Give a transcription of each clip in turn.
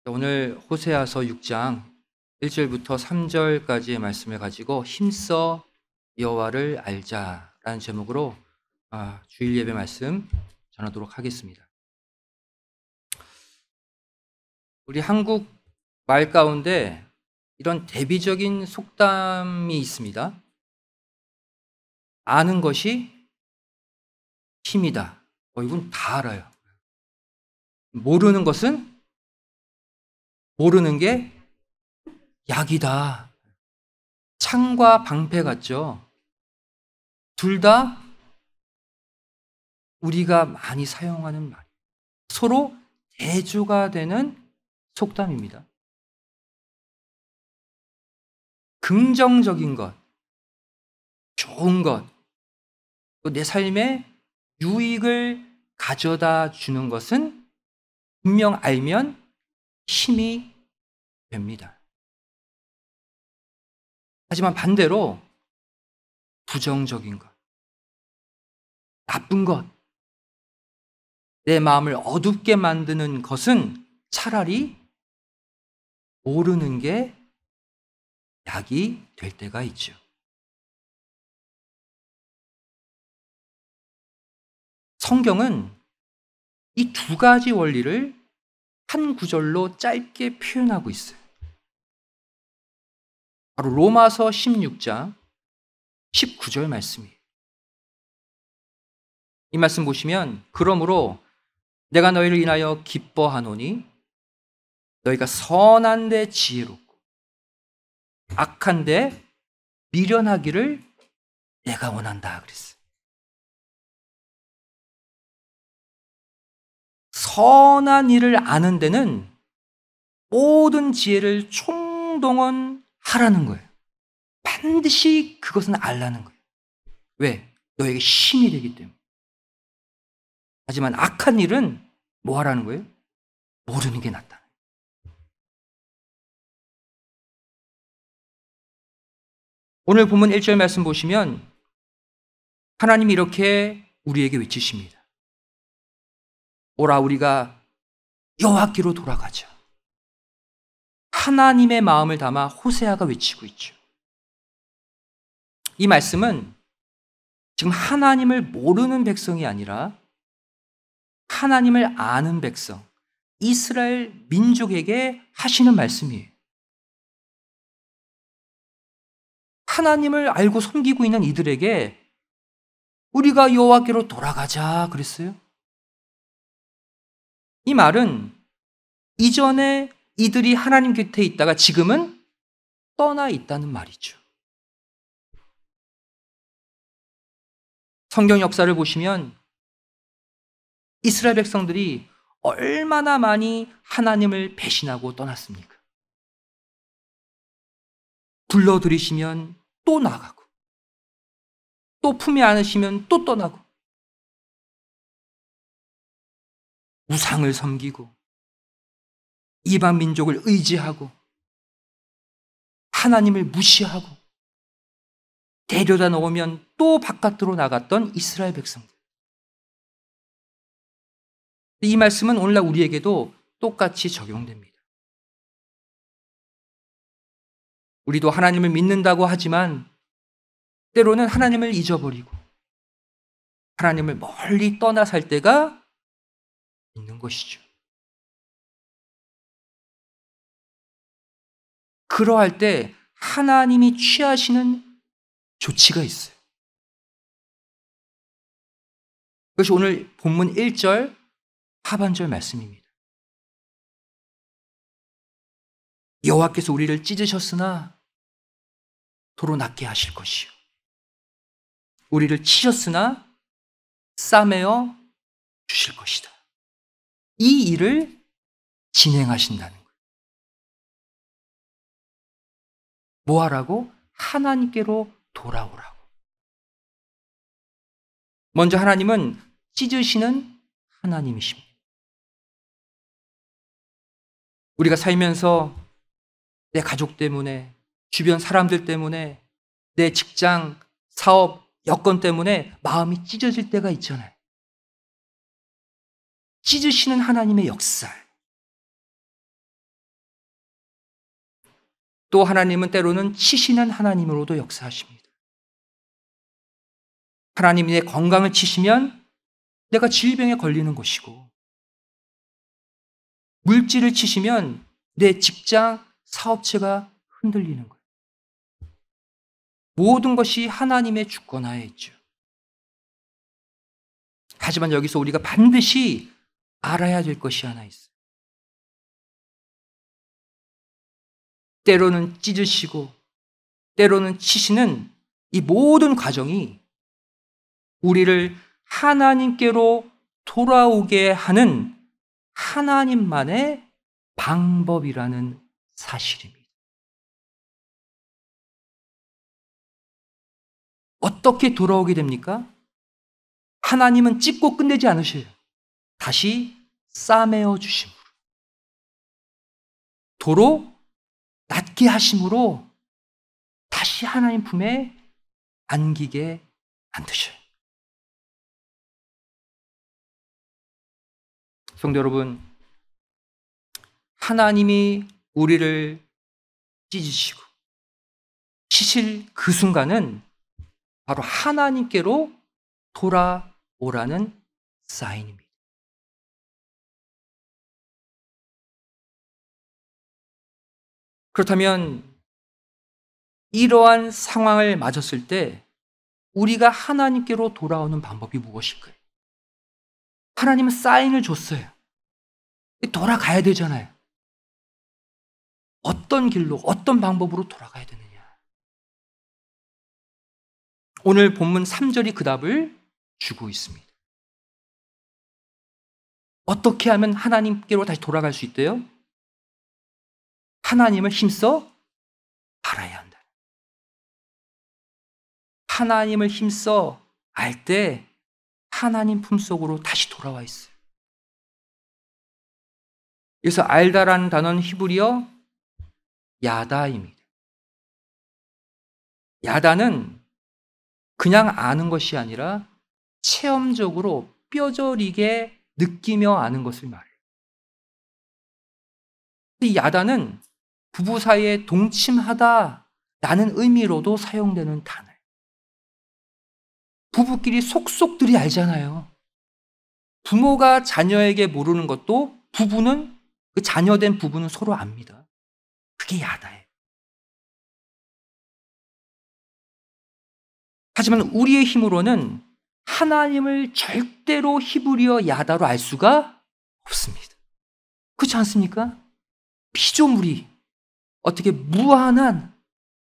오늘 호세아서 6장 1절부터 3절까지의 말씀을 가지고 힘써 여호와를 알자라는 제목으로 주일 예배 말씀 전하도록 하겠습니다. 우리 한국 말 가운데 이런 대비적인 속담이 있습니다. 아는 것이 힘이다. 이건 다 알아요. 모르는 것은 모르는 게 약이다. 창과 방패 같죠? 둘 다 우리가 많이 사용하는 말. 서로 대조가 되는 속담입니다. 긍정적인 것, 좋은 것, 또 내 삶에 유익을 가져다 주는 것은 분명 알면 힘이 됩니다. 하지만 반대로 부정적인 것, 나쁜 것, 내 마음을 어둡게 만드는 것은 차라리 모르는 게 약이 될 때가 있죠. 성경은 이 두 가지 원리를 한 구절로 짧게 표현하고 있어요. 바로 로마서 16장 19절 말씀이에요. 이 말씀 보시면 그러므로 내가 너희를 인하여 기뻐하노니 너희가 선한 데 지혜롭고 악한 데 미련하기를 내가 원한다 그랬어요. 선한 일을 아는 데는 모든 지혜를 총동원하라는 거예요. 반드시 그것은 알라는 거예요. 왜? 너에게 힘이 되기 때문에. 하지만 악한 일은 뭐 하라는 거예요? 모르는 게 낫다. 오늘 본문 1절 말씀 보시면 하나님이 이렇게 우리에게 외치십니다. 오라 우리가 여호와께로 돌아가자. 하나님의 마음을 담아 호세아가 외치고 있죠. 이 말씀은 지금 하나님을 모르는 백성이 아니라 하나님을 아는 백성, 이스라엘 민족에게 하시는 말씀이에요. 하나님을 알고 섬기고 있는 이들에게 우리가 여호와께로 돌아가자 그랬어요. 이 말은 이전에 이들이 하나님 곁에 있다가 지금은 떠나 있다는 말이죠. 성경 역사를 보시면 이스라엘 백성들이 얼마나 많이 하나님을 배신하고 떠났습니까? 불러들이시면 또 나가고 또 품에 안으시면 또 떠나고 우상을 섬기고 이방 민족을 의지하고 하나님을 무시하고 데려다 놓으면 또 바깥으로 나갔던 이스라엘 백성들. 이 말씀은 오늘날 우리에게도 똑같이 적용됩니다. 우리도 하나님을 믿는다고 하지만 때로는 하나님을 잊어버리고 하나님을 멀리 떠나 살 때가 있는 것이죠. 그러할 때 하나님이 취하시는 조치가 있어요. 그것이 오늘 본문 1절 하반절 말씀입니다. 여호와께서 우리를 찢으셨으나 도로 낫게 하실 것이요 우리를 치셨으나 싸매어 주실 것이다. 이 일을 진행하신다는 거예요. 뭐 하라고? 하나님께로 돌아오라고. 먼저 하나님은 찢으시는 하나님이십니다. 우리가 살면서 내 가족 때문에, 주변 사람들 때문에, 내 직장, 사업, 여건 때문에 마음이 찢어질 때가 있잖아요. 찢으시는 하나님의 역사. 또 하나님은 때로는 치시는 하나님으로도 역사하십니다. 하나님이 내 건강을 치시면 내가 질병에 걸리는 것이고, 물질을 치시면 내 직장, 사업체가 흔들리는 거예요. 모든 것이 하나님의 주권하에 있죠. 하지만 여기서 우리가 반드시 알아야 될 것이 하나 있어요. 때로는 찢으시고 때로는 치시는 이 모든 과정이 우리를 하나님께로 돌아오게 하는 하나님만의 방법이라는 사실입니다. 어떻게 돌아오게 됩니까? 하나님은 찢고 끝내지 않으셔요. 다시 싸매어 주심으로, 도로 낫게 하심으로 다시 하나님 품에 안기게 만드셔요. 성도 여러분, 하나님이 우리를 찢으시고 치실 그 순간은 바로 하나님께로 돌아오라는 사인입니다. 그렇다면 이러한 상황을 맞았을 때 우리가 하나님께로 돌아오는 방법이 무엇일까요? 하나님은 사인을 줬어요. 돌아가야 되잖아요. 어떤 길로, 어떤 방법으로 돌아가야 되느냐. 오늘 본문 3절이 그 답을 주고 있습니다. 어떻게 하면 하나님께로 다시 돌아갈 수 있대요? 하나님을 힘써 알아야 한다. 하나님을 힘써 알 때 하나님 품속으로 다시 돌아와 있어요. 그래서 알다라는 단어는 히브리어 야다입니다. 야다는 그냥 아는 것이 아니라 체험적으로 뼈저리게 느끼며 아는 것을 말해요. 이 야다는 부부 사이에 동침하다라는 의미로도 사용되는 단어예요. 부부끼리 속속들이 알잖아요. 부모가 자녀에게 모르는 것도 부부는, 그 자녀된 부부는 서로 압니다. 그게 야다예요. 하지만 우리의 힘으로는 하나님을 절대로 히브리어 야다로 알 수가 없습니다. 그렇지 않습니까? 피조물이 어떻게 무한한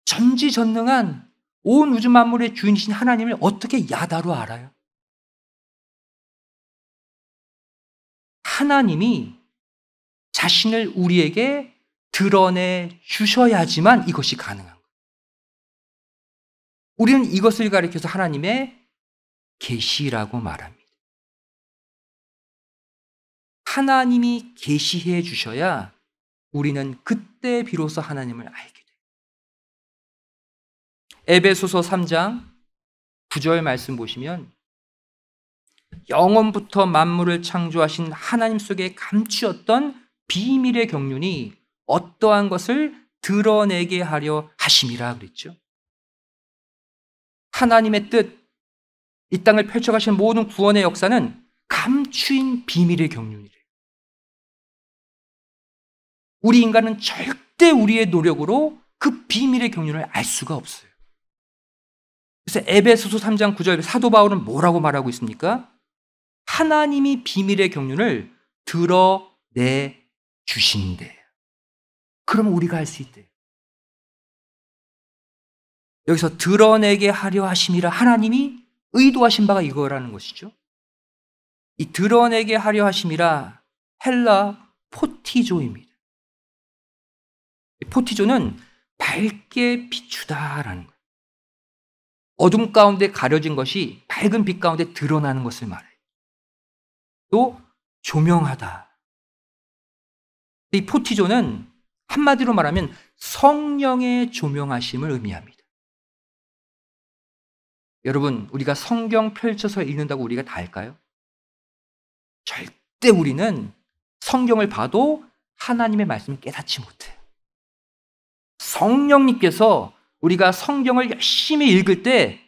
전지전능한 온 우주 만물의 주인이신 하나님을 어떻게 야다로 알아요? 하나님이 자신을 우리에게 드러내 주셔야지만 이것이 가능한 거예요. 우리는 이것을 가리켜서 하나님의 계시라고 말합니다. 하나님이 계시해 주셔야 우리는 그때 비로소 하나님을 알게 돼요. 에베소서 3장 9절 말씀 보시면 영원부터 만물을 창조하신 하나님 속에 감추었던 비밀의 경륜이 어떠한 것을 드러내게 하려 하심이라 그랬죠. 하나님의 뜻, 이 땅을 펼쳐가신 모든 구원의 역사는 감추인 비밀의 경륜이래요. 우리 인간은 절대 우리의 노력으로 그 비밀의 경륜을 알 수가 없어요. 그래서 에베소서 3장 9절 사도 바울은 뭐라고 말하고 있습니까? 하나님이 비밀의 경륜을 드러내 주신대요. 그러면 우리가 알 수 있대요. 여기서 드러내게 하려 하심이라 하나님이 의도하신 바가 이거라는 것이죠. 이 드러내게 하려 하심이라 헬라 포티조입니다. 포티조는 밝게 비추다라는 거예요. 어둠 가운데 가려진 것이 밝은 빛 가운데 드러나는 것을 말해요. 또 조명하다. 이 포티조는 한마디로 말하면 성령의 조명하심을 의미합니다. 여러분, 우리가 성경 펼쳐서 읽는다고 우리가 다 알까요? 절대 우리는 성경을 봐도 하나님의 말씀을 깨닫지 못해요. 성령님께서 우리가 성경을 열심히 읽을 때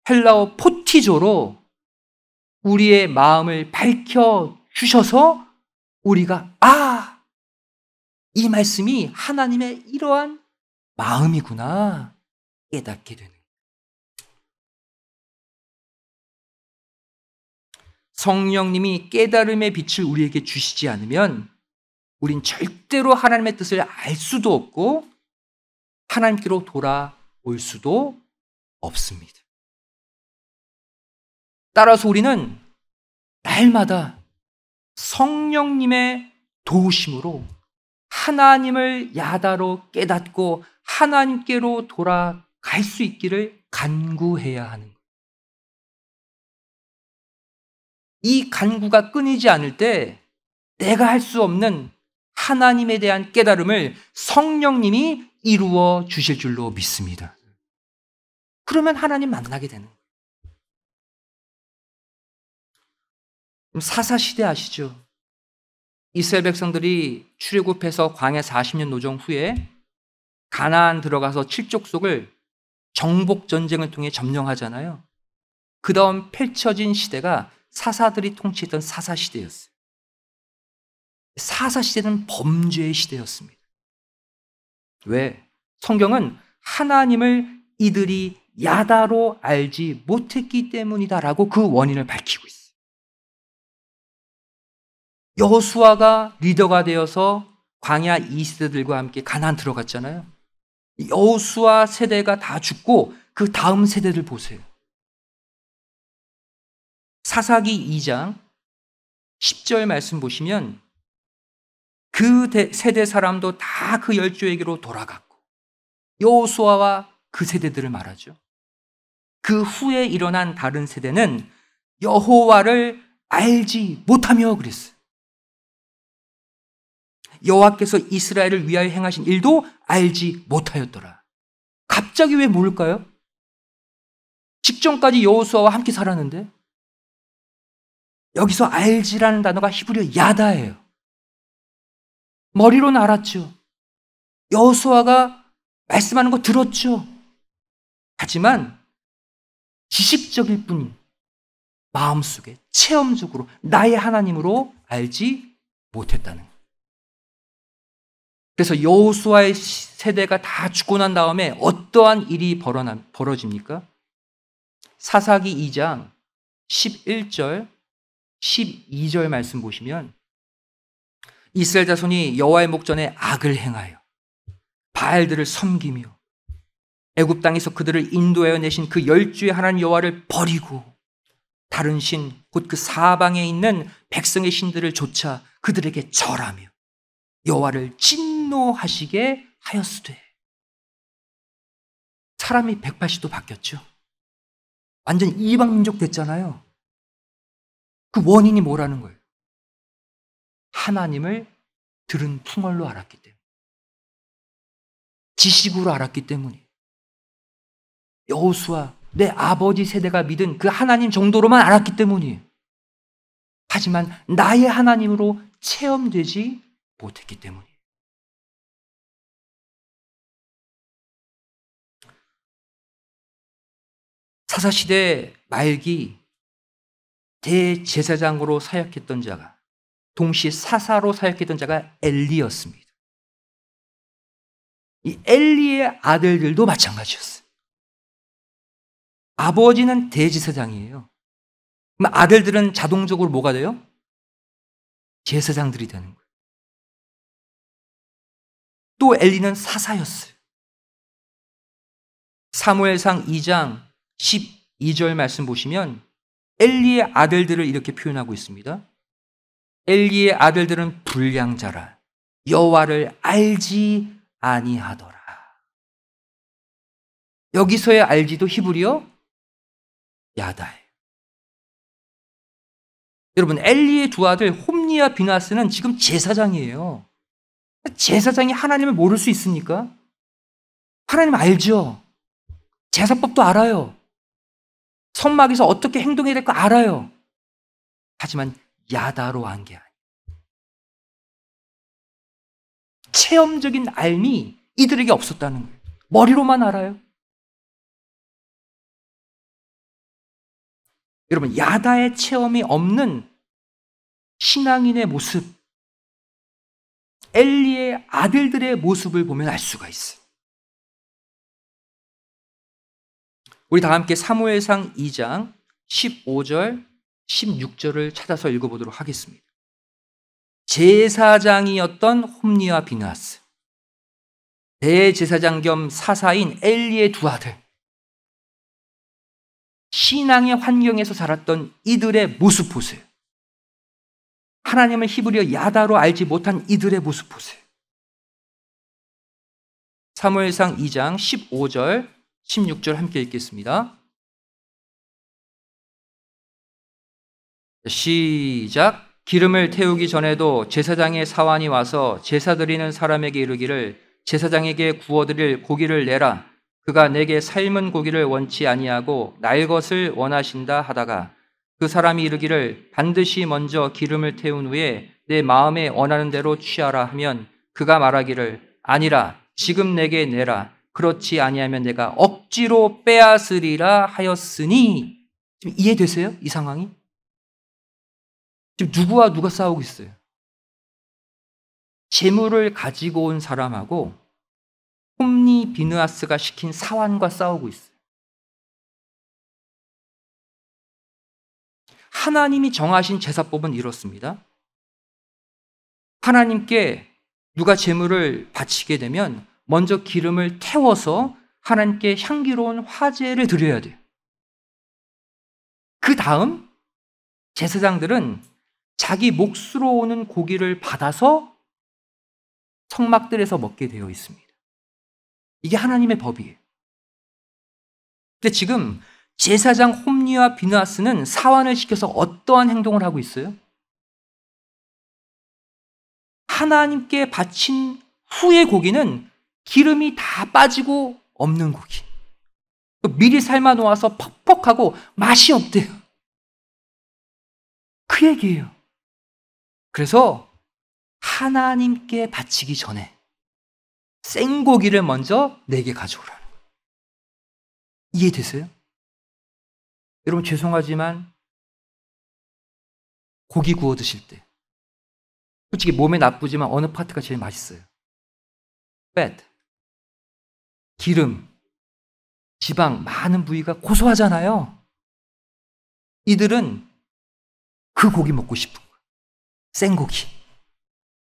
헬라어 포티조로 우리의 마음을 밝혀 주셔서 우리가 이 말씀이 하나님의 이러한 마음이구나 깨닫게 되는 거예요. 성령님이 깨달음의 빛을 우리에게 주시지 않으면 우린 절대로 하나님의 뜻을 알 수도 없고 하나님께로 돌아올 수도 없습니다. 따라서 우리는 날마다 성령님의 도우심으로 하나님을 야다로 깨닫고 하나님께로 돌아갈 수 있기를 간구해야 하는 거예요. 이 간구가 끊이지 않을 때 내가 할 수 없는 하나님에 대한 깨달음을 성령님이 이루어 주실 줄로 믿습니다. 그러면 하나님 만나게 되는 거예요. 사사시대 아시죠? 이스라엘 백성들이 출애굽해서 광야 40년 노정 후에 가나안 들어가서 칠족속을 정복 전쟁을 통해 점령하잖아요. 그 다음 펼쳐진 시대가 사사들이 통치했던 사사시대였어요. 사사시대는 범죄의 시대였습니다. 왜? 성경은 하나님을 이들이 야다로 알지 못했기 때문이다라고 그 원인을 밝히고 있어요. 여호수아가 리더가 되어서 광야 2세들과 함께 가나안 들어갔잖아요. 여호수아 세대가 다 죽고 그 다음 세대들 보세요. 사사기 2장 10절 말씀 보시면 그 세대 사람도 다 그 열조에게로 돌아갔고 여호수아와 그 세대들을 말하죠. 그 후에 일어난 다른 세대는 여호와를 알지 못하며 그랬어요. 여호와께서 이스라엘을 위하여 행하신 일도 알지 못하였더라. 갑자기 왜 모를까요? 직전까지 여호수아와 함께 살았는데 여기서 알지라는 단어가 히브리어 야다예요. 머리로는 알았죠. 여호수아가 말씀하는 거 들었죠. 하지만 지식적일 뿐 마음속에 체험적으로 나의 하나님으로 알지 못했다는 거예요. 그래서 여호수아의 세대가 다 죽고 난 다음에 어떠한 일이 벌어집니까? 사사기 2장 11절 12절 말씀 보시면 이스라엘 자손이 여호와의 목전에 악을 행하여 바알들을 섬기며 애굽 땅에서 그들을 인도하여 내신 그 열주의 하나님 여호와를 버리고 다른 신 곧 그 사방에 있는 백성의 신들을 쫓아 그들에게 절하며 여호와를 진노하시게 하였으되. 사람이 180도 바뀌었죠. 완전 이방 민족 됐잖아요. 그 원인이 뭐라는 거예요? 하나님을 들은 풍월로 알았기 때문에, 지식으로 알았기 때문에. 여호수아 내 아버지 세대가 믿은 그 하나님 정도로만 알았기 때문이에요. 하지만 나의 하나님으로 체험되지 못했기 때문이에요. 사사시대 말기 대제사장으로 사역했던 자가, 동시에 사사로 사역했던 자가 엘리였습니다. 이 엘리의 아들들도 마찬가지였어요. 아버지는 대제사장이에요. 그럼 아들들은 자동적으로 뭐가 돼요? 제사장들이 되는 거예요. 또 엘리는 사사였어요. 사무엘상 2장 12절 말씀 보시면 엘리의 아들들을 이렇게 표현하고 있습니다. 엘리의 아들들은 불량자라 여호와를 알지 아니하더라. 여기서의 알지도 히브리어 야다예요. 여러분, 엘리의 두 아들 홈니와 비나스는 지금 제사장이에요. 제사장이 하나님을 모를 수 있습니까? 하나님 알죠. 제사법도 알아요. 성막에서 어떻게 행동해야 될 거 알아요. 하지만 야다로 한 게 아니에요. 체험적인 알미 이들에게 없었다는 거예요. 머리로만 알아요. 여러분, 야다의 체험이 없는 신앙인의 모습, 엘리의 아들들의 모습을 보면 알 수가 있어요. 우리 다 함께 사무엘상 2장 15절, 16절을 찾아서 읽어보도록 하겠습니다. 제사장이었던 홈니와 비느하스, 대제사장 겸 사사인 엘리의 두 아들, 신앙의 환경에서 자랐던 이들의 모습 보세요. 하나님을 히브리어 야다로 알지 못한 이들의 모습 보세요. 사무엘상 2장 15절, 16절 함께 읽겠습니다. 시작. 기름을 태우기 전에도 제사장의 사환이 와서 제사 드리는 사람에게 이르기를 제사장에게 구워드릴 고기를 내라. 그가 내게 삶은 고기를 원치 아니하고 날 것을 원하신다 하다가 그 사람이 이르기를 반드시 먼저 기름을 태운 후에 내 마음에 원하는 대로 취하라 하면 그가 말하기를 아니라 지금 내게 내라. 그렇지 아니하면 내가 억지로 빼앗으리라 하였으니. 지금 이해되세요? 이 상황이? 지금 누구와 누가 싸우고 있어요? 재물을 가지고 온 사람하고 홈니 비느하스가 시킨 사환과 싸우고 있어요. 하나님이 정하신 제사법은 이렇습니다. 하나님께 누가 재물을 바치게 되면 먼저 기름을 태워서 하나님께 향기로운 화제를 드려야 돼요. 그 다음 제사장들은 자기 몫으로 오는 고기를 받아서 성막들에서 먹게 되어 있습니다. 이게 하나님의 법이에요. 근데 지금 제사장 홈니와 비느하스는 사환을 시켜서 어떠한 행동을 하고 있어요? 하나님께 바친 후의 고기는 기름이 다 빠지고 없는 고기. 미리 삶아 놓아서 퍽퍽하고 맛이 없대요. 그 얘기예요. 그래서 하나님께 바치기 전에 생고기를 먼저 내게 가져오라는 거예요. 이해되세요? 여러분 죄송하지만 고기 구워 드실 때 솔직히 몸에 나쁘지만 어느 파트가 제일 맛있어요? fat, 기름, 지방 많은 부위가 고소하잖아요. 이들은 그 고기 먹고 싶은 거예요. 생고기.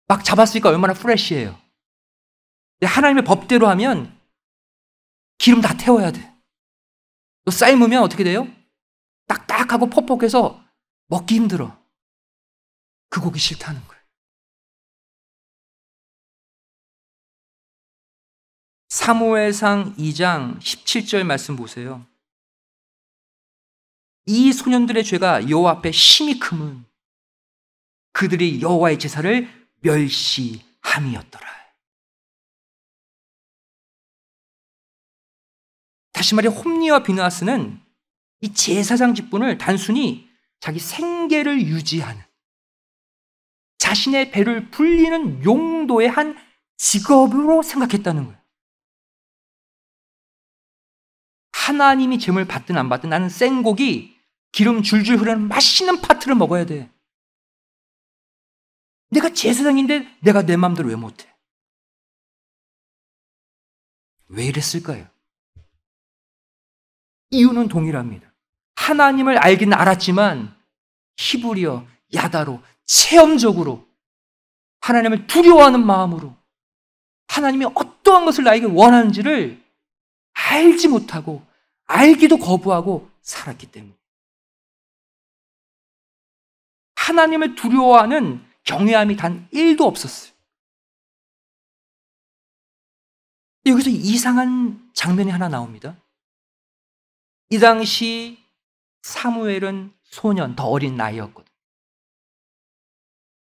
막 잡았으니까 얼마나 프레시해요. 하나님의 법대로 하면 기름 다 태워야 돼. 또 삶으면 어떻게 돼요? 딱딱하고 퍽퍽해서 먹기 힘들어. 그 고기 싫다는 거예요. 사무엘상 2장 17절 말씀 보세요. 이 소년들의 죄가 여호와 앞에 심히 크면 그들이 여호와의 제사를 멸시함이었더라. 다시 말해 홈니와 비느하스는 이 제사장 직분을 단순히 자기 생계를 유지하는 자신의 배를 불리는 용도의 한 직업으로 생각했다는 거예요. 하나님이 제물 받든 안 받든 나는 생고기 기름 줄줄 흐르는 맛있는 파트를 먹어야 돼. 내가 제사장인데 내가 내 마음대로 왜 못해? 왜 이랬을까요? 이유는 동일합니다. 하나님을 알긴 알았지만 히브리어, 야다로, 체험적으로 하나님을 두려워하는 마음으로 하나님이 어떠한 것을 나에게 원하는지를 알지 못하고 알기도 거부하고 살았기 때문에 하나님을 두려워하는 경외함이 단 1도 없었어요. 여기서 이상한 장면이 하나 나옵니다. 이 당시 사무엘은 소년, 더 어린 나이였거든요.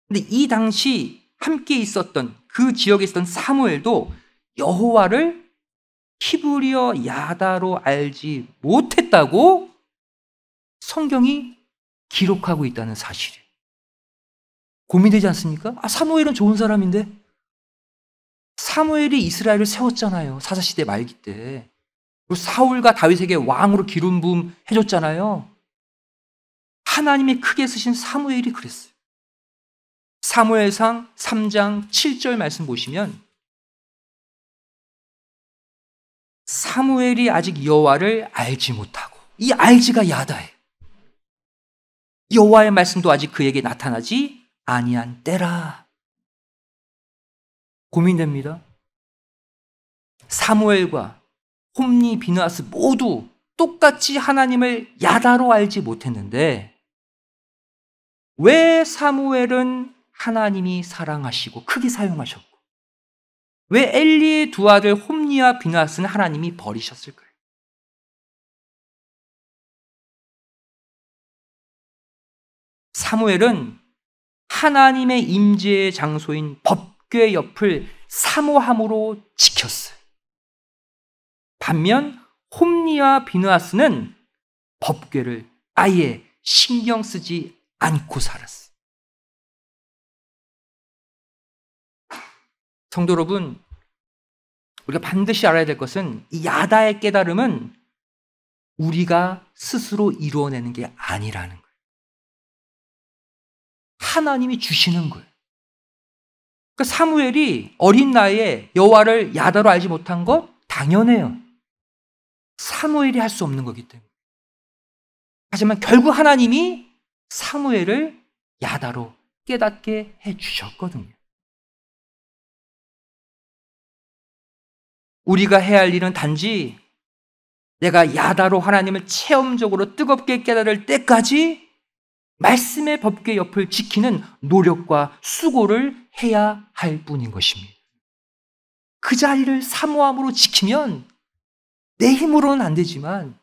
근데 이 당시 함께 있었던 그 지역에 있었던 사무엘도 여호와를 히브리어 야다로 알지 못했다고 성경이 기록하고 있다는 사실이에요. 고민되지 않습니까? 사무엘은 좋은 사람인데 사무엘이 이스라엘을 세웠잖아요. 사사시대 말기 때. 그리고 사울과 다윗에게 왕으로 기름 부음 해줬잖아요. 하나님이 크게 쓰신 사무엘이 그랬어요. 사무엘상 3장 7절 말씀 보시면 사무엘이 아직 여호와를 알지 못하고, 이 알지가 야다해. 여호와의 말씀도 아직 그에게 나타나지 아니한 때라. 고민됩니다. 사무엘과 홈리, 비느하스 모두 똑같이 하나님을 야다로 알지 못했는데 왜 사무엘은 하나님이 사랑하시고 크게 사용하셨고 왜 엘리의 두 아들 홈리와 비느하스는 하나님이 버리셨을까요? 사무엘은 하나님의 임재의 장소인 법궤 옆을 사모함으로 지켰어요. 반면 홈리와 비느하스는 법궤를 아예 신경 쓰지 않고 살았어요. 성도 여러분, 우리가 반드시 알아야 될 것은 이 야다의 깨달음은 우리가 스스로 이루어내는 게 아니라는 거예요. 하나님이 주시는 거예요. 그러니까 사무엘이 어린 나이에 여호와를 야다로 알지 못한 것 당연해요. 사무엘이 할 수 없는 거기 때문에. 하지만 결국 하나님이 사무엘을 야다로 깨닫게 해주셨거든요. 우리가 해야 할 일은 단지 내가 야다로 하나님을 체험적으로 뜨겁게 깨달을 때까지 말씀의 법궤 옆을 지키는 노력과 수고를 해야 할 뿐인 것입니다. 그 자리를 사모함으로 지키면 내 힘으로는 안 되지만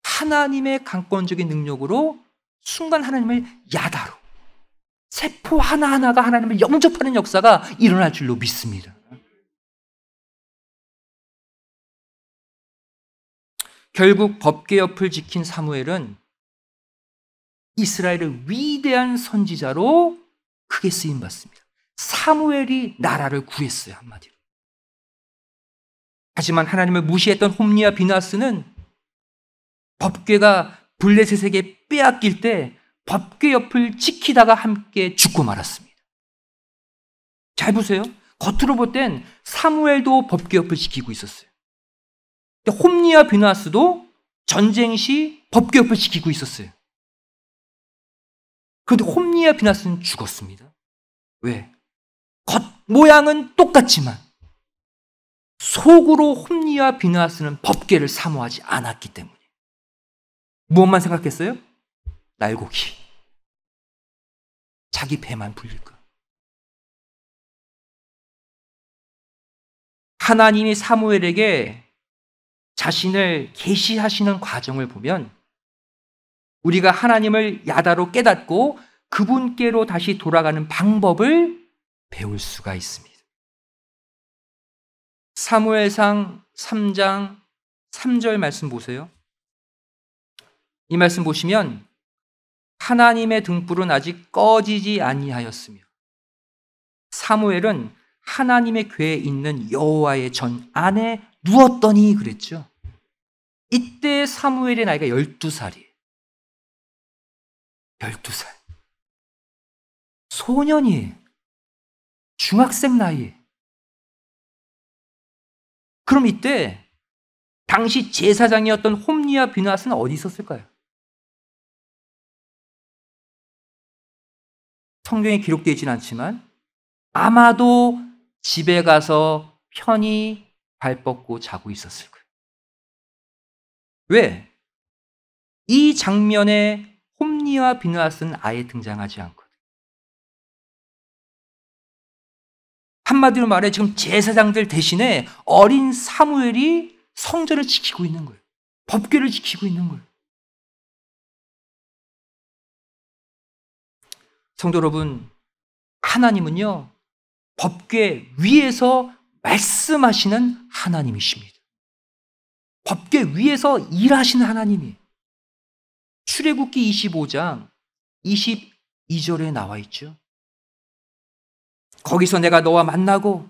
하나님의 강권적인 능력으로 순간 하나님을 야다로, 세포 하나하나가 하나님을 영접하는 역사가 일어날 줄로 믿습니다. 결국 법궤 옆을 지킨 사무엘은 이스라엘의 위대한 선지자로 크게 쓰임받습니다. 사무엘이 나라를 구했어요, 한마디로. 하지만 하나님을 무시했던 홈리와 비느하스는 법궤가 블레셋에게 빼앗길 때 법궤 옆을 지키다가 함께 죽고 말았습니다. 잘 보세요. 겉으로 볼 땐 사무엘도 법궤 옆을 지키고 있었어요. 홈리와 비느하스도 전쟁 시 법궤 옆을 지키고 있었어요. 그런데 홈리와 비느하스는 죽었습니다. 왜? 겉 모양은 똑같지만 속으로 홈리와 비느하스는 법궤를 사모하지 않았기 때문에. 무엇만 생각했어요? 날고기. 자기 배만 불릴까. 하나님이 사무엘에게 자신을 계시하시는 과정을 보면 우리가 하나님을 야다로 깨닫고 그분께로 다시 돌아가는 방법을 배울 수가 있습니다. 사무엘상 3장 3절 말씀 보세요. 이 말씀 보시면 하나님의 등불은 아직 꺼지지 아니하였으며 사무엘은 하나님의 궤에 있는 여호와의 전 안에 누웠더니 그랬죠. 이때 사무엘의 나이가 12살이에요. 12살. 소년이에요. 중학생 나이에. 그럼 이때 당시 제사장이었던 홈리와 비느하스는 어디 있었을까요? 성경에 기록되어 있지는 않지만 아마도 집에 가서 편히 발 뻗고 자고 있었을 거예요. 왜? 이 장면에 홈리와 비느하스는 아예 등장하지 않거든요. 한마디로 말해 지금 제사장들 대신에 어린 사무엘이 성전을 지키고 있는 거예요. 법궤를 지키고 있는 거예요. 성도 여러분, 하나님은요, 법궤 위에서 말씀하시는 하나님이십니다. 법궤 위에서 일하시는 하나님이에요. 출애굽기 25장 22절에 나와 있죠. 거기서 내가 너와 만나고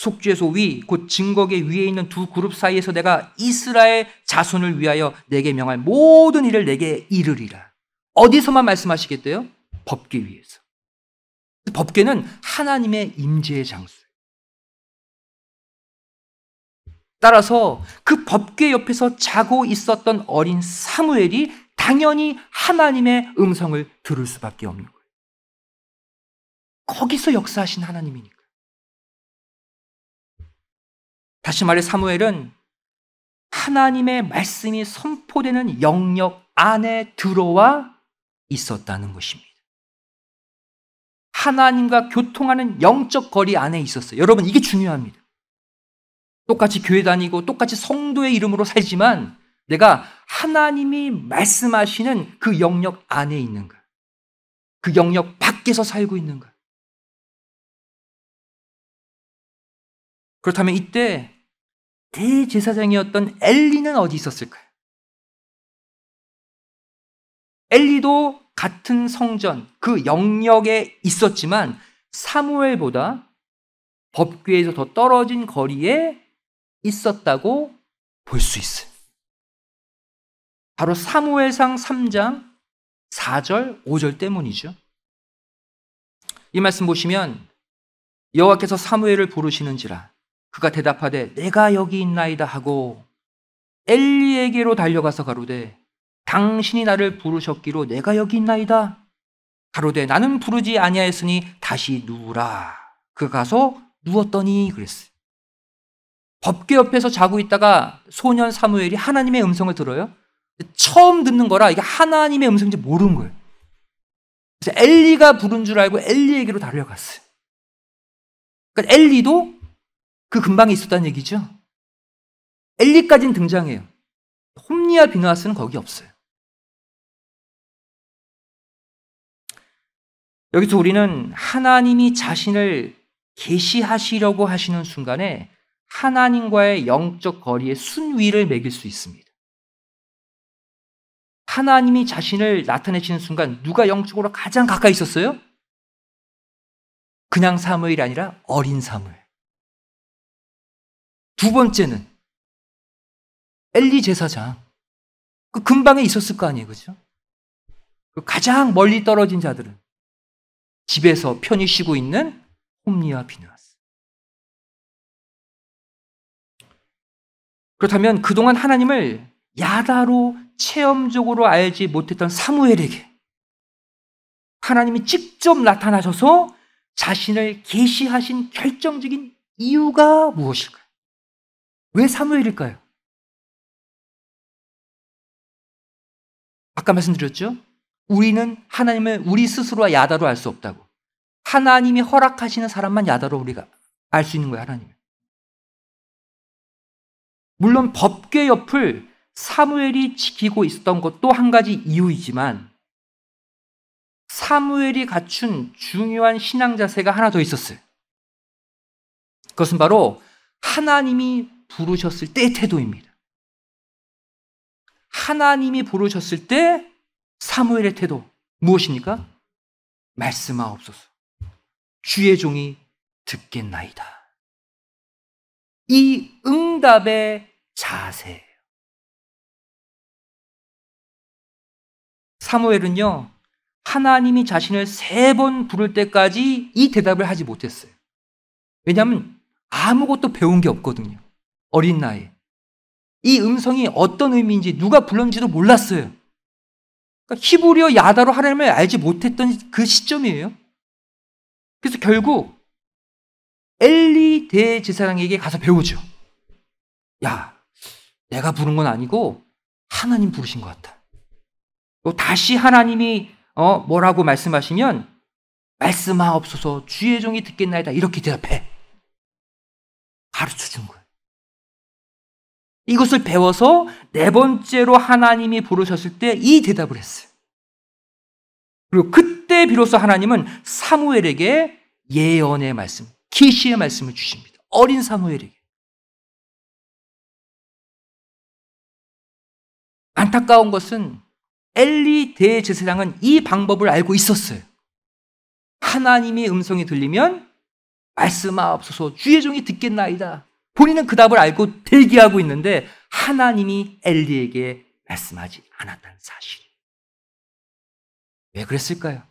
속죄소 위, 곧 증거계 위에 있는 두 그룹 사이에서 내가 이스라엘 자손을 위하여 내게 명할 모든 일을 내게 이르리라. 어디서만 말씀하시겠대요? 법궤 위에서. 법궤는 하나님의 임재의 장소예요. 따라서 그 법궤 옆에서 자고 있었던 어린 사무엘이 당연히 하나님의 음성을 들을 수밖에 없는 거예요. 거기서 역사하신 하나님이니까. 다시 말해 사무엘은 하나님의 말씀이 선포되는 영역 안에 들어와 있었다는 것입니다. 하나님과 교통하는 영적 거리 안에 있었어요. 여러분, 이게 중요합니다. 똑같이 교회 다니고 똑같이 성도의 이름으로 살지만 내가 하나님이 말씀하시는 그 영역 안에 있는가? 그 영역 밖에서 살고 있는가? 그렇다면 이때 대제사장이었던 엘리는 어디 있었을까요? 엘리도 같은 성전, 그 영역에 있었지만 사무엘보다 법궤에서 더 떨어진 거리에 있었다고 볼 수 있어요. 바로 사무엘상 3장 4절, 5절 때문이죠. 이 말씀 보시면 여호와께서 사무엘을 부르시는지라 그가 대답하되 내가 여기 있나이다 하고 엘리에게로 달려가서 가로되 당신이 나를 부르셨기로 내가 여기 있나이다. 가로되 나는 부르지 아니하였으니 다시 누우라. 그가 가서 누웠더니 그랬어요. 법궤 옆에서 자고 있다가 소년 사무엘이 하나님의 음성을 들어요. 처음 듣는 거라 이게 하나님의 음성인지 모르는 거예요. 그래서 엘리가 부른 줄 알고 엘리에게로 달려갔어요. 그러니까 엘리도 그 근방에 있었다는 얘기죠. 엘리까지는 등장해요. 홈리와 비느하스는 거기 없어요. 여기서 우리는 하나님이 자신을 계시하시려고 하시는 순간에 하나님과의 영적 거리의 순위를 매길 수 있습니다. 하나님이 자신을 나타내시는 순간 누가 영적으로 가장 가까이 있었어요? 그냥 사무엘이 아니라 어린 사무엘. 두 번째는 엘리 제사장. 그 근방에 있었을 거 아니에요, 그렇죠? 가장 멀리 떨어진 자들은 집에서 편히 쉬고 있는 홈리와 비느하스. 그렇다면 그동안 하나님을 야다로 체험적으로 알지 못했던 사무엘에게 하나님이 직접 나타나셔서 자신을 계시하신 결정적인 이유가 무엇일까요? 왜 사무엘일까요? 아까 말씀드렸죠? 우리는 하나님을 우리 스스로와 야다로 알 수 없다고. 하나님이 허락하시는 사람만 야다로 우리가 알 수 있는 거예요, 하나님. 물론 법궤 옆을 사무엘이 지키고 있었던 것도 한 가지 이유이지만 사무엘이 갖춘 중요한 신앙 자세가 하나 더 있었어요. 그것은 바로 하나님이 부르셨을 때의 태도입니다. 하나님이 부르셨을 때 사무엘의 태도 무엇입니까? 말씀하옵소서. 주의 종이 듣겠나이다. 이 응답의 자세예요. 사무엘은요, 하나님이 자신을 3번 부를 때까지 이 대답을 하지 못했어요. 왜냐하면 아무것도 배운 게 없거든요. 어린 나이에. 이 음성이 어떤 의미인지 누가 불렀는지도 몰랐어요. 그러니까 히브리어 야다로 하나님을 알지 못했던 그 시점이에요. 그래서 결국 엘리 대제사장에게 가서 배우죠. 야, 내가 부른 건 아니고 하나님 부르신 것 같아. 또 다시 하나님이 뭐라고 말씀하시면 말씀하옵소서 주의 종이 듣겠나이다 이렇게 대답해. 가르쳐 준 거예요. 이것을 배워서 4번째로 하나님이 부르셨을 때 이 대답을 했어요. 그리고 그때 비로소 하나님은 사무엘에게 예언의 말씀, 계시의 말씀을 주십니다. 어린 사무엘에게. 안타까운 것은 엘리 대제사장은 이 방법을 알고 있었어요. 하나님의 음성이 들리면 말씀하옵소서 주의 종이 듣겠나이다. 본인은 그 답을 알고 대기하고 있는데 하나님이 엘리에게 말씀하지 않았다는 사실. 왜 그랬을까요?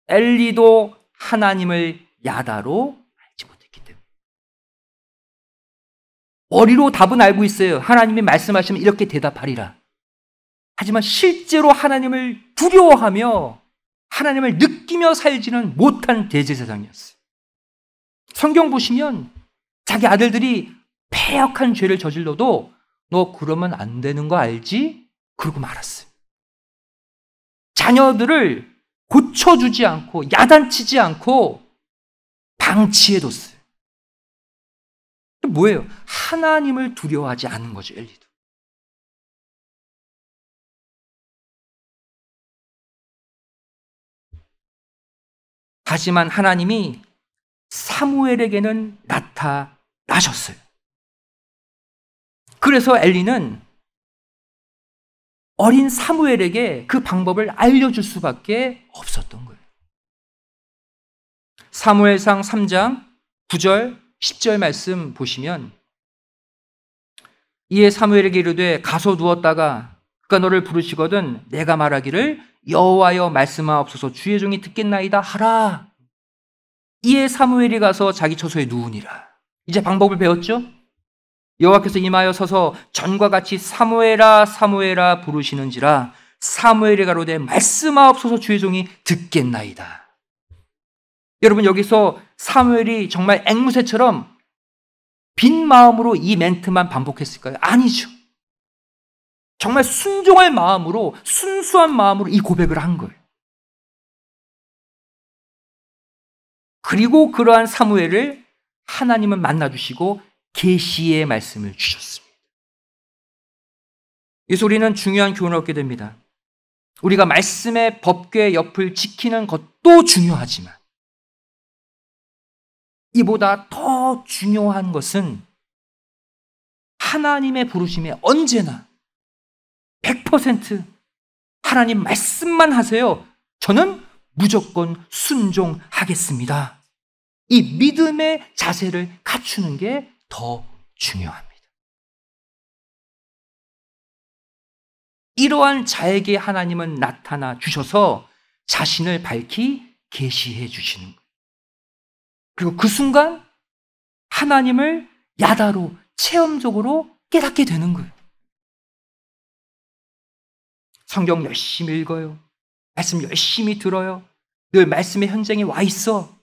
엘리도 하나님을 야다로 알지 못했기 때문에. 머리로 답은 알고 있어요. 하나님이 말씀하시면 이렇게 대답하리라. 하지만 실제로 하나님을 두려워하며 하나님을 느끼며 살지는 못한 대제사장이었어요. 성경 보시면 자기 아들들이 패역한 죄를 저질러도 너 그러면 안 되는 거 알지? 그러고 말았어요. 자녀들을 고쳐주지 않고 야단치지 않고 방치해뒀어요. 뭐예요? 하나님을 두려워하지 않은 거죠, 엘리도. 하지만 하나님이 사무엘에게는 나타나셨어요. 그래서 엘리는 어린 사무엘에게 그 방법을 알려줄 수밖에 없었던 거예요. 사무엘상 3장 9절 10절 말씀 보시면 이에 사무엘에게 이르되 가서 누웠다가 그가 너를 부르시거든 내가 말하기를 여호와여 말씀하옵소서 주의 종이 듣겠나이다 하라. 이에 사무엘이 가서 자기 처소에 누우니라. 이제 방법을 배웠죠? 여호와께서 임하여 서서 전과 같이 사무엘아 사무엘아 부르시는지라 사무엘이 가로되 말씀하옵소서 주의 종이 듣겠나이다. 여러분 여기서 사무엘이 정말 앵무새처럼 빈 마음으로 이 멘트만 반복했을까요? 아니죠. 정말 순종할 마음으로 순수한 마음으로 이 고백을 한 거예요. 그리고 그러한 사무엘을 하나님은 만나주시고 계시의 말씀을 주셨습니다. 그래서 우리는 중요한 교훈을 얻게 됩니다. 우리가 말씀의 법궤 옆을 지키는 것도 중요하지만 이보다 더 중요한 것은 하나님의 부르심에 언제나 100% 하나님 말씀만 하세요. 저는 무조건 순종하겠습니다. 이 믿음의 자세를 갖추는 게 더 중요합니다. 이러한 자에게 하나님은 나타나 주셔서 자신을 밝히 계시해 주시는 거예요. 그리고 그 순간 하나님을 야다로 체험적으로 깨닫게 되는 거예요. 성경 열심히 읽어요. 말씀 열심히 들어요. 늘 말씀의 현장에 와 있어.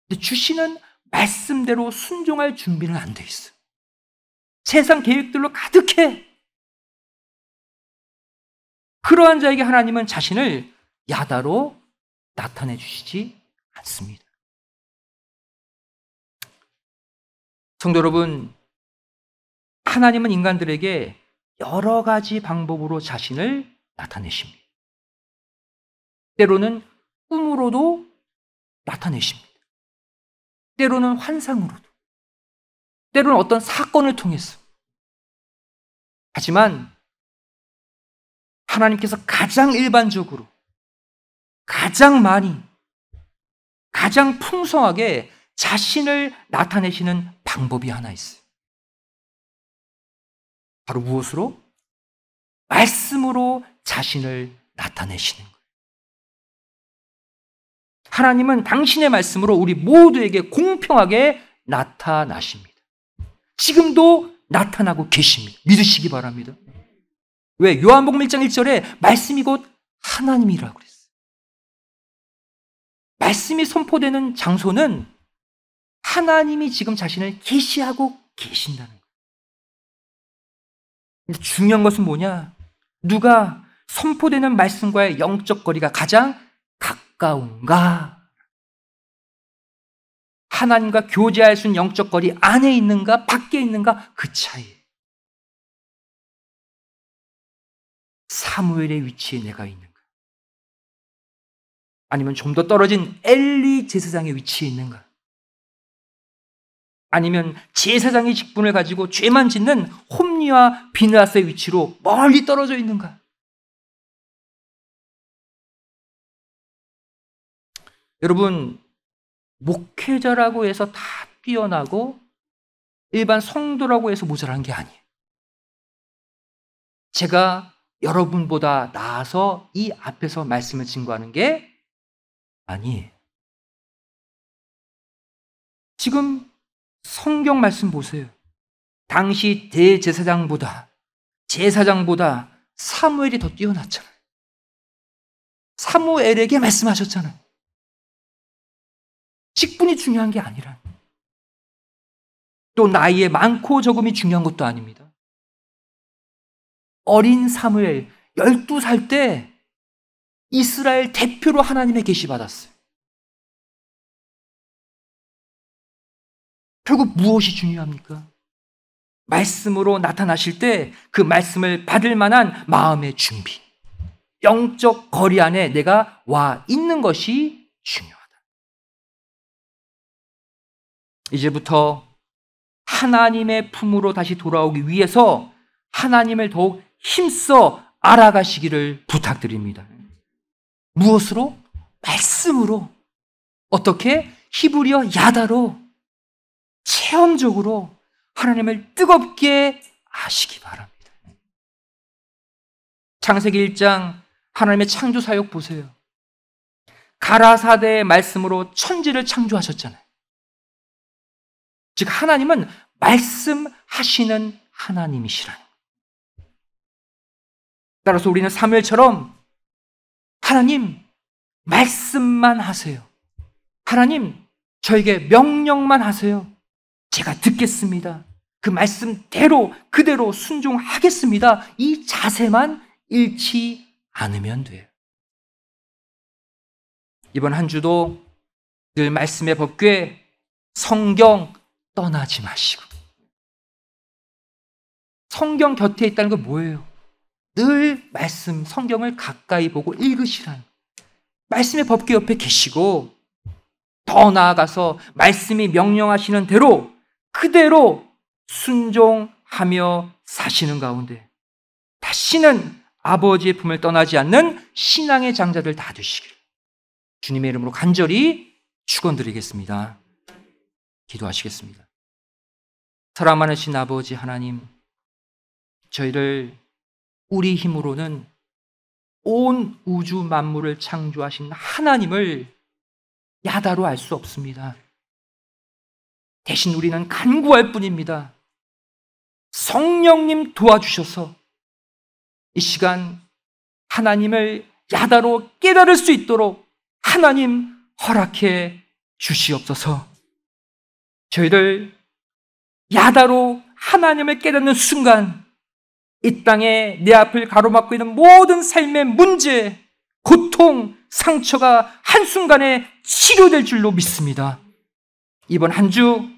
근데 주시는 말씀대로 순종할 준비는 안 돼 있어. 세상 계획들로 가득해. 그러한 자에게 하나님은 자신을 야다로 나타내 주시지 않습니다. 성도 여러분, 하나님은 인간들에게 여러 가지 방법으로 자신을 나타내십니다. 때로는 꿈으로도 나타내십니다. 때로는 환상으로도, 때로는 어떤 사건을 통해서. 하지만 하나님께서 가장 일반적으로, 가장 많이, 가장 풍성하게 자신을 나타내시는 방법이 하나 있어요. 바로 무엇으로? 말씀으로 자신을 나타내시는 거예요. 하나님은 당신의 말씀으로 우리 모두에게 공평하게 나타나십니다. 지금도 나타나고 계십니다. 믿으시기 바랍니다. 왜? 요한복음 1장 1절에 말씀이 곧 하나님이라고 그랬어요. 말씀이 선포되는 장소는 하나님이 지금 자신을 계시하고 계신다는 거예요. 근데 중요한 것은 뭐냐? 누가 선포되는 말씀과의 영적 거리가 가장 가까운가? 하나님과 교제할 수 있는 영적 거리 안에 있는가 밖에 있는가 그 차이. 사무엘의 위치에 내가 있는가? 아니면 좀 더 떨어진 엘리 제사장의 위치에 있는가? 아니면 제사장의 직분을 가지고 죄만 짓는 홈리와 비느하스의 위치로 멀리 떨어져 있는가? 여러분, 목회자라고 해서 다 뛰어나고 일반 성도라고 해서 모자란 게 아니에요. 제가 여러분보다 나아서 이 앞에서 말씀을 증거하는 게 아니에요. 지금 성경 말씀 보세요. 당시 대제사장보다 사무엘이 더 뛰어났잖아요. 사무엘에게 말씀하셨잖아요. 직분이 중요한 게 아니라, 또 나이에 많고 적음이 중요한 것도 아닙니다. 어린 사무엘 12살 때 이스라엘 대표로 하나님의 계시 받았어요. 결국 무엇이 중요합니까? 말씀으로 나타나실 때 그 말씀을 받을 만한 마음의 준비, 영적 거리 안에 내가 와 있는 것이 중요하다. 이제부터 하나님의 품으로 다시 돌아오기 위해서 하나님을 더욱 힘써 알아가시기를 부탁드립니다. 무엇으로? 말씀으로. 어떻게? 히브리어 야다로, 체험적으로 하나님을 뜨겁게 아시기 바랍니다. 창세기 1장 하나님의 창조 사역 보세요. 가라사대의 말씀으로 천지를 창조하셨잖아요. 즉 하나님은 말씀하시는 하나님이시라는 거예요. 따라서 우리는 사무엘처럼 하나님 말씀만 하세요. 하나님 저에게 명령만 하세요. 제가 듣겠습니다. 그 말씀대로 그대로 순종하겠습니다. 이 자세만 잃지 않으면 돼요. 이번 한 주도 늘 말씀의 법궤 성경 떠나지 마시고, 성경 곁에 있다는 건 뭐예요? 늘 말씀, 성경을 가까이 보고 읽으시라는, 말씀의 법궤 옆에 계시고 더 나아가서 말씀이 명령하시는 대로 그대로 순종하며 사시는 가운데 다시는 아버지의 품을 떠나지 않는 신앙의 장자들 다 되시기를 주님의 이름으로 간절히 축원드리겠습니다. 기도하시겠습니다. 사랑 많으신 아버지 하나님, 저희를 우리 힘으로는 온 우주 만물을 창조하신 하나님을 야다로 알 수 없습니다. 대신 우리는 간구할 뿐입니다. 성령님 도와주셔서 이 시간 하나님을 야다로 깨달을 수 있도록 하나님 허락해 주시옵소서. 저희들 야다로 하나님을 깨닫는 순간 이 땅에 내 앞을 가로막고 있는 모든 삶의 문제, 고통, 상처가 한순간에 치료될 줄로 믿습니다. 이번 한 주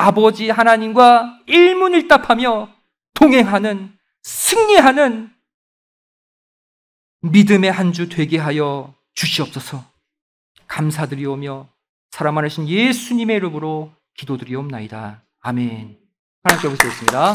아버지 하나님과 일문일답하며 동행하는, 승리하는 믿음의 한 주 되게 하여 주시옵소서. 감사드리오며 사랑 많으신 예수님의 이름으로 기도드리옵나이다. 아멘. 하나님께 보시겠습니다.